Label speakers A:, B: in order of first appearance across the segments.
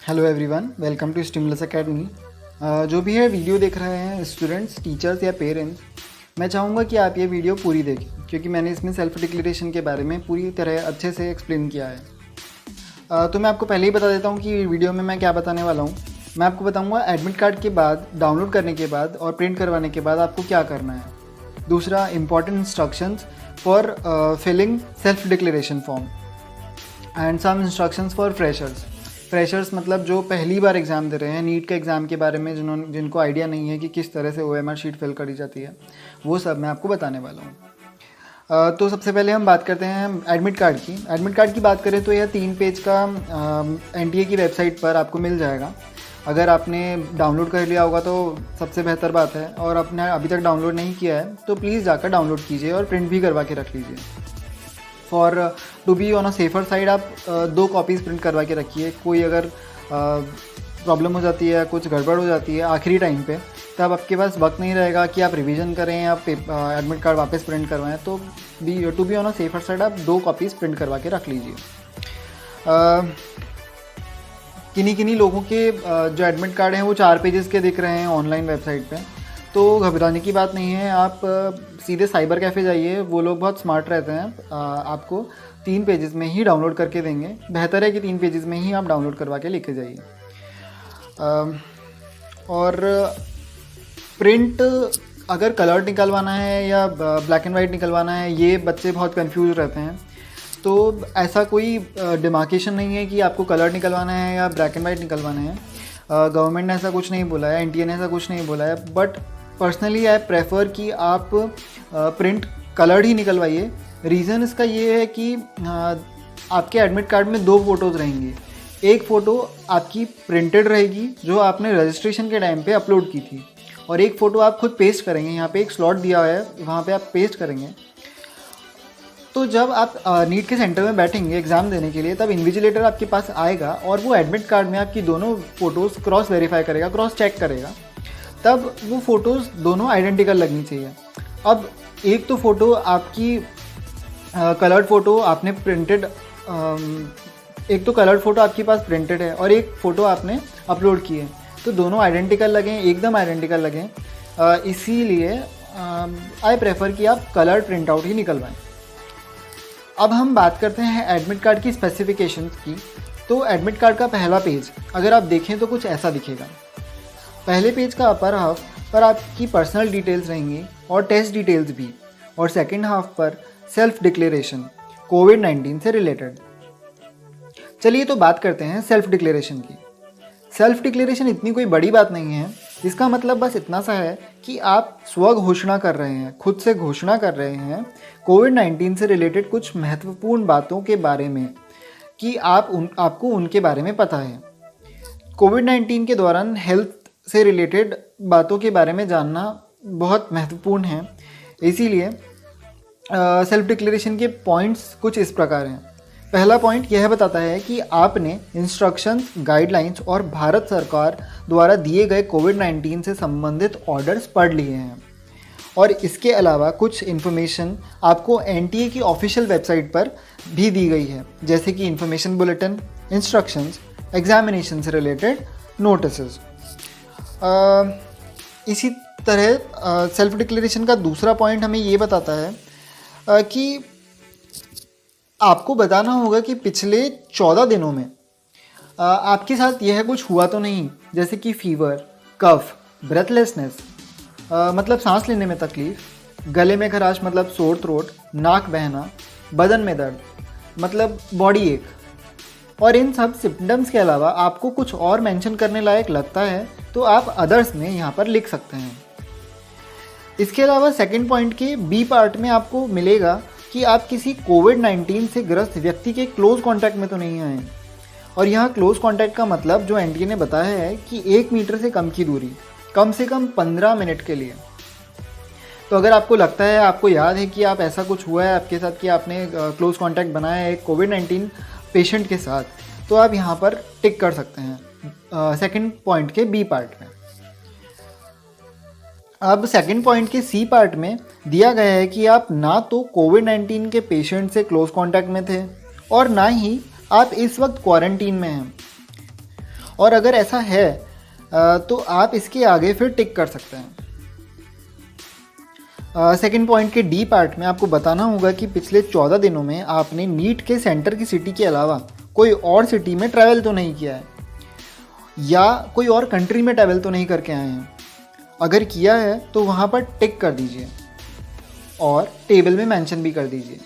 A: Hello everyone, welcome to Stimulus Academy. जो भी है वीडियो देख रहे हैं स्टूडेंट्स, टीचर्स या पेरेंट्स, मैं चाहूँगा कि आप ये वीडियो पूरी देखें क्योंकि मैंने इसमें सेल्फ डिक्लेरेशन के बारे में पूरी तरह अच्छे से एक्सप्लेन किया है। तो मैं आपको पहले ही बता देता हूँ कि वीडियो में मैं क्या बताने वाला हूँ। मैं आपको बताऊँगा एडमिट कार्ड के बाद, डाउनलोड करने के बाद और प्रिंट करवाने के बाद आपको क्या करना है। दूसरा, important instructions for filling self declaration form and some instructions for freshers मतलब जो पहली बार एग्ज़ाम दे रहे हैं, नीट के एग्ज़ाम के बारे में जिनको आइडिया नहीं है कि किस तरह से OMR शीट फिल करी जाती है, वो सब मैं आपको बताने वाला हूँ। तो सबसे पहले हम बात करते हैं एडमिट कार्ड की। एडमिट कार्ड की बात करें तो यह 3 पेज का NTA की वेबसाइट पर आपको मिल जाएगा। अगर आपने डाउनलोड कर लिया होगा तो सबसे बेहतर बात है, और आपने अभी तक डाउनलोड नहीं किया है तो प्लीज़ जाकर डाउनलोड कीजिए और प्रिंट भी करवा के रख लीजिए। For to be on a safer side आप 2 कॉपीज़ प्रिंट करवा के रखिए। कोई अगर प्रॉब्लम हो जाती है, कुछ गड़बड़ हो जाती है आखिरी टाइम पे, तब आपके पास वक्त नहीं रहेगा कि आप रिवीजन करें या एडमिट कार्ड वापस प्रिंट करवाएं, तो to be on a safer side आप 2 कॉपीज़ प्रिंट करवा के रख लीजिए। किन्हीं लोगों के जो एडमिट कार्ड हैं वो 4 पेजेस के दिख रहे हैं ऑनलाइन वेबसाइट पे, तो घबराने की बात नहीं है। आप सीधे साइबर कैफ़े जाइए, वो लोग बहुत स्मार्ट रहते हैं, आपको 3 पेजेस में ही डाउनलोड करके देंगे। बेहतर है कि 3 पेजेस में ही आप डाउनलोड करवा के लेके जाइए। और प्रिंट अगर कलर निकलवाना है या ब्लैक एंड वाइट निकलवाना है, ये बच्चे बहुत कंफ्यूज रहते हैं। तो ऐसा कोई डिमार्केशन नहीं है कि आपको कलर निकलवाना है या ब्लैक एंड वाइट निकलवाना है। गवर्नमेंट ने ऐसा कुछ नहीं बोला है, NTA ने ऐसा कुछ नहीं बोला है, बट पर्सनली आई प्रेफर कि आप प्रिंट कलर्ड ही निकलवाइए। रीज़न इसका ये है कि आपके एडमिट कार्ड में 2 फ़ोटोज़ रहेंगी। एक फ़ोटो आपकी प्रिंटेड रहेगी जो आपने रजिस्ट्रेशन के टाइम पे अपलोड की थी, और एक फ़ोटो आप खुद पेस्ट करेंगे। यहाँ पे एक स्लॉट दिया हुआ है, वहाँ पे आप पेस्ट करेंगे। तो जब आप नीट के सेंटर में बैठेंगे एग्ज़ाम देने के लिए, तब इन्विजिलेटर आपके पास आएगा और वो एडमिट कार्ड में आपकी दोनों फ़ोटोज़ क्रॉस वेरीफाई करेगा, क्रॉस चेक करेगा। तब वो फ़ोटोज़ दोनों आइडेंटिकल लगनी चाहिए। अब एक तो फ़ोटो आपकी कलर्ड फ़ोटो आपने प्रिंटेड, एक तो कलर्ड फ़ोटो आपके पास प्रिंटेड है और एक फ़ोटो आपने अपलोड की है, तो दोनों आइडेंटिकल लगें, एकदम आइडेंटिकल लगें। इसीलिए आई प्रेफर कि आप कलर्ड प्रिंट आउट ही निकलवाएं। अब हम बात करते हैं एडमिट कार्ड की स्पेसिफिकेशंस की। तो एडमिट कार्ड का पहला पेज अगर आप देखें तो कुछ ऐसा दिखेगा। पहले पेज का अपर हाफ पर आपकी पर्सनल डिटेल्स रहेंगी और टेस्ट डिटेल्स भी, और सेकंड हाफ पर सेल्फ डिक्लेरेशन कोविड-19 से रिलेटेड। चलिए तो बात करते हैं सेल्फ डिक्लेरेशन की। सेल्फ डिक्लेरेशन इतनी कोई बड़ी बात नहीं है। इसका मतलब बस इतना सा है कि आप स्व घोषणा कर रहे हैं, खुद से घोषणा कर रहे हैं कोविड-19 से रिलेटेड कुछ महत्वपूर्ण बातों के बारे में, कि आपको उनके बारे में पता है। कोविड-19 के दौरान हेल्थ से रिलेटेड बातों के बारे में जानना बहुत महत्वपूर्ण है। इसीलिए सेल्फ डिक्लेरेशन के पॉइंट्स कुछ इस प्रकार हैं। पहला पॉइंट यह बताता है कि आपने इंस्ट्रक्शंस, गाइडलाइंस और भारत सरकार द्वारा दिए गए कोविड-19 से संबंधित ऑर्डर्स पढ़ लिए हैं, और इसके अलावा कुछ इन्फॉर्मेशन आपको NTA की ऑफिशियल वेबसाइट पर भी दी गई है, जैसे कि इन्फॉर्मेशन बुलेटिन, इंस्ट्रक्शंस, एग्जामिनेशन से रिलेटेड नोटिसेस। इसी तरह सेल्फ डिक्लेरेशन का दूसरा पॉइंट हमें ये बताता है कि आपको बताना होगा कि पिछले 14 दिनों में आपके साथ यह कुछ हुआ तो नहीं, जैसे कि फीवर, कफ, ब्रेथलेसनेस मतलब सांस लेने में तकलीफ, गले में खराश मतलब सोर थ्रोट, नाक बहना, बदन में दर्द मतलब बॉडी एक, और इन सब सिम्टम्स के अलावा आपको कुछ और मेंशन करने लायक लगता है तो आप अदर्स में यहाँ पर लिख सकते हैं। इसके अलावा सेकंड पॉइंट के B पार्ट में आपको मिलेगा कि आप किसी कोविड-19 से ग्रस्त व्यक्ति के क्लोज कांटेक्ट में तो नहीं आए, और यहाँ क्लोज कांटेक्ट का मतलब जो NTA ने बताया है कि 1 मीटर से कम की दूरी, कम से कम 15 मिनट के लिए। तो अगर आपको लगता है, आपको याद है कि आप ऐसा कुछ हुआ है आपके साथ कि आपने क्लोज कांटेक्ट बनाया है एक कोविड-19 पेशेंट के साथ, तो आप यहाँ पर टिक कर सकते हैं सेकंड पॉइंट के B पार्ट में। अब सेकंड पॉइंट के C पार्ट में दिया गया है कि आप ना तो कोविड-19 के पेशेंट से क्लोज कांटेक्ट में थे और ना ही आप इस वक्त क्वारंटीन में हैं, और अगर ऐसा है तो आप इसके आगे फिर टिक कर सकते हैं। सेकंड पॉइंट के डी पार्ट में आपको बताना होगा कि पिछले 14 दिनों में आपने नीट के सेंटर की सिटी के अलावा कोई और सिटी में ट्रैवल तो नहीं किया है या कोई और कंट्री में ट्रैवल तो नहीं करके आए हैं। अगर किया है तो वहाँ पर टिक कर दीजिए और टेबल में मेंशन भी कर दीजिए।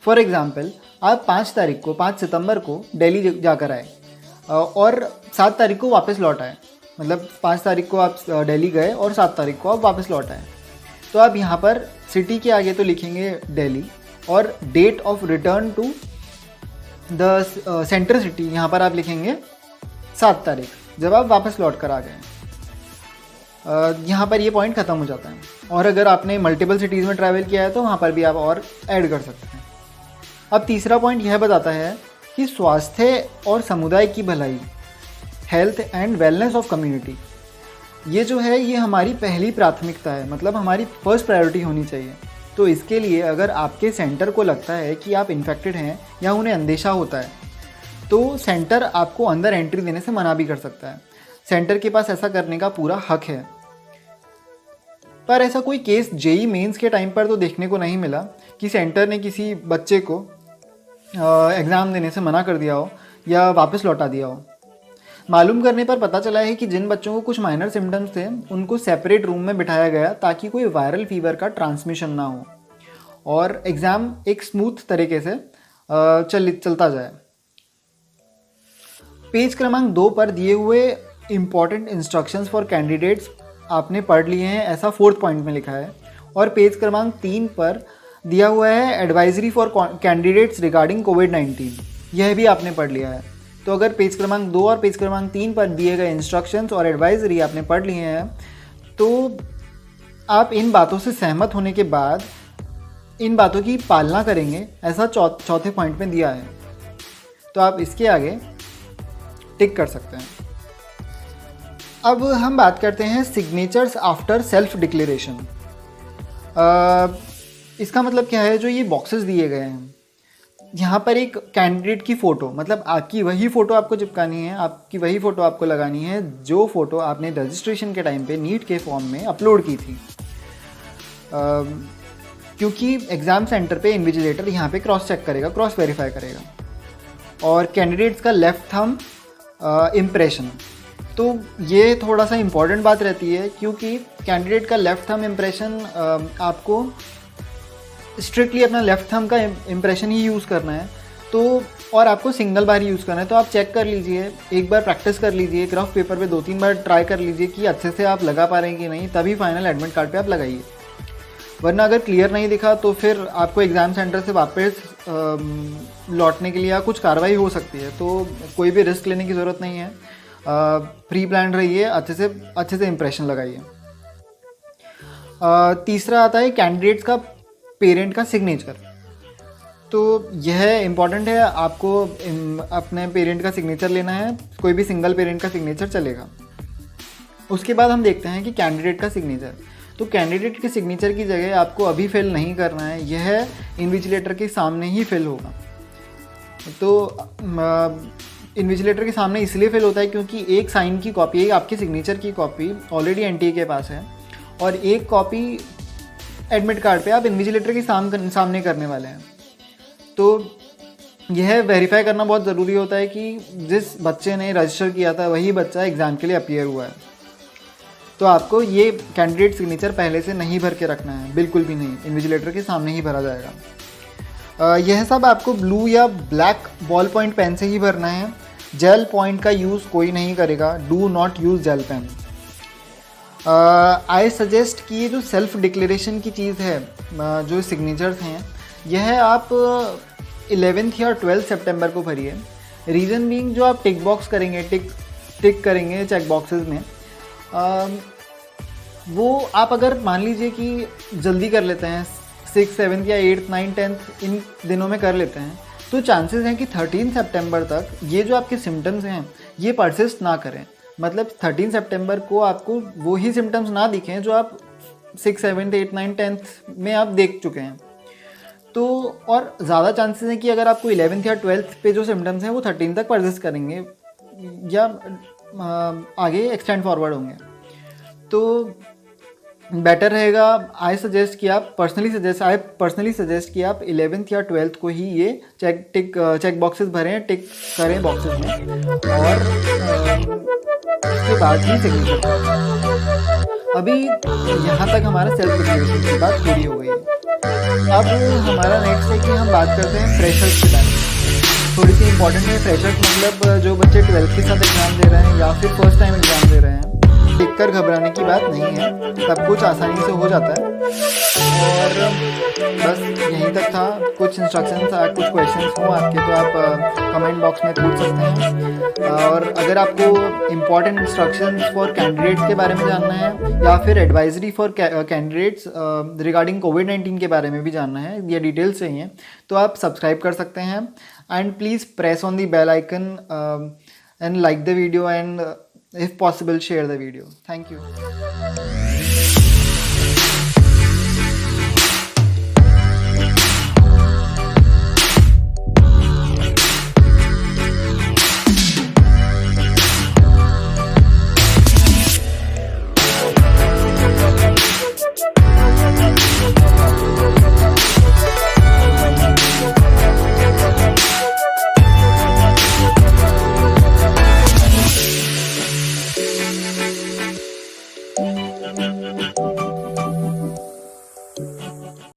A: फॉर एग्ज़ाम्पल, आप 5 सितंबर को दिल्ली जाकर आए और 7 तारीख को वापस लौट आए, मतलब 5 तारीख को आप दिल्ली गए और 7 तारीख को आप वापस लौट आए, तो आप यहाँ पर सिटी के आगे तो लिखेंगे दिल्ली और date of return to the centre city यहाँ पर आप लिखेंगे 7 तारीख, जब आप वापस लौट कर आ गए। यहाँ पर ये पॉइंट ख़त्म हो जाता है। और अगर आपने मल्टीपल सिटीज़ में ट्रैवल किया है तो वहाँ पर भी आप और ऐड कर सकते हैं। अब तीसरा पॉइंट यह बताता है कि स्वास्थ्य और समुदाय की भलाई, health and wellness of community, ये जो है ये हमारी पहली प्राथमिकता है, मतलब हमारी फर्स्ट प्रायोरिटी होनी चाहिए। तो इसके लिए अगर आपके सेंटर को लगता है कि आप इन्फेक्टेड हैं या उन्हें अंदेशा होता है तो सेंटर आपको अंदर एंट्री देने से मना भी कर सकता है। सेंटर के पास ऐसा करने का पूरा हक है। पर ऐसा कोई केस जेई मेंस के टाइम पर तो देखने को नहीं मिला कि सेंटर ने किसी बच्चे को एग्ज़ाम देने से मना कर दिया हो या वापस लौटा दिया हो। मालूम करने पर पता चला है कि जिन बच्चों को कुछ माइनर सिम्टम्स थे उनको सेपरेट रूम में बिठाया गया ताकि कोई वायरल फीवर का ट्रांसमिशन ना हो और एग्ज़ाम एक स्मूथ तरीके से चलता जाए। पेज क्रमांक 2 पर दिए हुए इम्पॉर्टेंट इंस्ट्रक्शंस फॉर कैंडिडेट्स आपने पढ़ लिए हैं, ऐसा 4th पॉइंट में लिखा है। और पेज क्रमांक 3 पर दिया हुआ है एडवाइजरी फॉर कैंडिडेट्स रिगार्डिंग कोविड-19, यह भी आपने पढ़ लिया है। तो अगर पेज क्रमांक 2 और पेज क्रमांक 3 पर दिए गए इंस्ट्रक्शंस और एडवाइजरी आपने पढ़ लिए हैं तो आप इन बातों से सहमत होने के बाद इन बातों की पालना करेंगे, ऐसा चौथे पॉइंट में दिया है। तो आप इसके आगे टिक कर सकते हैं। अब हम बात करते हैं सिग्नेचर्स आफ्टर सेल्फ डिक्लेरेशन। इसका मतलब क्या है, जो ये बॉक्सेस दिए गए हैं यहाँ पर एक कैंडिडेट की फ़ोटो, मतलब आपकी वही फ़ोटो आपको चिपकानी है, आपकी वही फ़ोटो आपको लगानी है जो फ़ोटो आपने रजिस्ट्रेशन के टाइम पे नीट के फॉर्म में अपलोड की थी। क्योंकि एग्ज़ाम सेंटर पे इन्विजिलेटर यहाँ पे क्रॉस चेक करेगा, क्रॉस वेरीफाई करेगा। और कैंडिडेट्स का लेफ़्ट थंब इम्प्रेशन, तो ये थोड़ा सा इम्पॉर्टेंट बात रहती है क्योंकि कैंडिडेट का लेफ़्ट थंब इम्प्रेशन आपको स्ट्रिक्टली अपना लेफ़्ट थंब का इम्प्रेशन ही यूज़ करना है, तो और आपको सिंगल बार ही यूज़ करना है। तो आप चेक कर लीजिए, एक बार प्रैक्टिस कर लीजिए, रफ पेपर पे 2-3 बार ट्राई कर लीजिए कि अच्छे से आप लगा पा रहे हैं कि नहीं, तभी फाइनल एडमिट कार्ड पे आप लगाइए। वरना अगर क्लियर नहीं दिखा तो फिर आपको एग्ज़ाम सेंटर से वापस लौटने के लिए कुछ कार्रवाई हो सकती है। तो कोई भी रिस्क लेने की ज़रूरत नहीं है, प्री प्लान रहिए, अच्छे से इम्प्रेशन लगाइए। तीसरा आता है कैंडिडेट्स का पेरेंट का सिग्नेचर। तो यह इम्पॉर्टेंट है, आपको अपने पेरेंट का सिग्नेचर लेना है, कोई भी सिंगल पेरेंट का सिग्नेचर चलेगा। उसके बाद हम देखते हैं कि कैंडिडेट का सिग्नेचर। तो कैंडिडेट के सिग्नेचर की जगह आपको अभी फिल नहीं करना है, यह इन्विजिलेटर के सामने ही फिल होगा। तो इन्विजिलेटर के सामने इसलिए फिल होता है क्योंकि एक साइन की कॉपी, एक आपके सिग्नेचर की कॉपी ऑलरेडी एनटीए के पास है और एक कॉपी एडमिट कार्ड पे आप इन्विजिलेटर के सामने करने वाले हैं। तो यह वेरीफाई करना बहुत ज़रूरी होता है कि जिस बच्चे ने रजिस्टर किया था वही बच्चा एग्ज़ाम के लिए अपीयर हुआ है। तो आपको ये कैंडिडेट सिग्नेचर पहले से नहीं भर के रखना है, बिल्कुल भी नहीं, इन्विजिलेटर के सामने ही भरा जाएगा। यह सब आपको ब्लू या ब्लैक बॉल पॉइंट पेन से ही भरना है। जेल पॉइंट का यूज़ कोई नहीं करेगा, do not use gel pen. I suggest कि ये जो सेल्फ डिक्लेरेशन की चीज़ है, जो सिग्नेचर्स हैं, यह आप 11th या 12th सितंबर को भरिए। रीज़न बीइंग, जो आप टिक बॉक्स करेंगे, टिक करेंगे चेक बॉक्सेस में, वो आप अगर मान लीजिए कि जल्दी कर लेते हैं, 6th 7th या 8th 9th 10th इन दिनों में कर लेते हैं, तो चांसेस हैं कि 13 सितंबर तक ये जो आपके सिम्टम्स हैं ये परसिस्ट ना करें। मतलब 13 सितंबर को आपको वो ही सिम्टम्स ना दिखें जो आप 6th 7th 8th 9th 10th में आप देख चुके हैं। तो और ज़्यादा चांसेस हैं कि अगर आपको 11th या 12th पे जो सिम्टम्स हैं वो 13 तक परसिस्ट करेंगे। या आगे एक्सटेंड फॉरवर्ड होंगे। तो बेटर रहेगा, आई पर्सनली सजेस्ट कि आप 11th या 12th को ही ये चेक बॉक्सेस भरें, टिक करें बॉक्सेस में, और उसके बाद ही सिग्नेचर करें। अभी यहाँ तक हमारा सेल्फ डिक्लेरेशन की बात पूरी हो गई है। अब हमारा नेक्स्ट है कि हम बात करते हैं फ्रेशर्स के बारे में। थोड़ी सी इंपॉर्टेंट है। फ्रेशर्स मतलब जो बच्चे 12th के साथ एग्ज़ाम दे रहे हैं या फिर फर्स्ट टाइम एग्ज़ाम दे रहे हैं। देखकर घबराने की बात नहीं है, सब कुछ आसानी से हो जाता है। और बस यहीं तक था। कुछ इंस्ट्रक्शंस, कुछ क्वेश्चंस हो आपके तो आप कमेंट बॉक्स में पूछ सकते हैं। और अगर आपको इम्पॉर्टेंट इंस्ट्रक्शंस फॉर कैंडिडेट्स के बारे में जानना है या फिर एडवाइजरी फॉर कैंडिडेट्स रिगार्डिंग कोविड-19 के बारे में भी जानना है या डिटेल्स चाहिए, तो आप सब्सक्राइब कर सकते हैं। And please press on the bell icon and like the video, and if possible share the video. Thank you.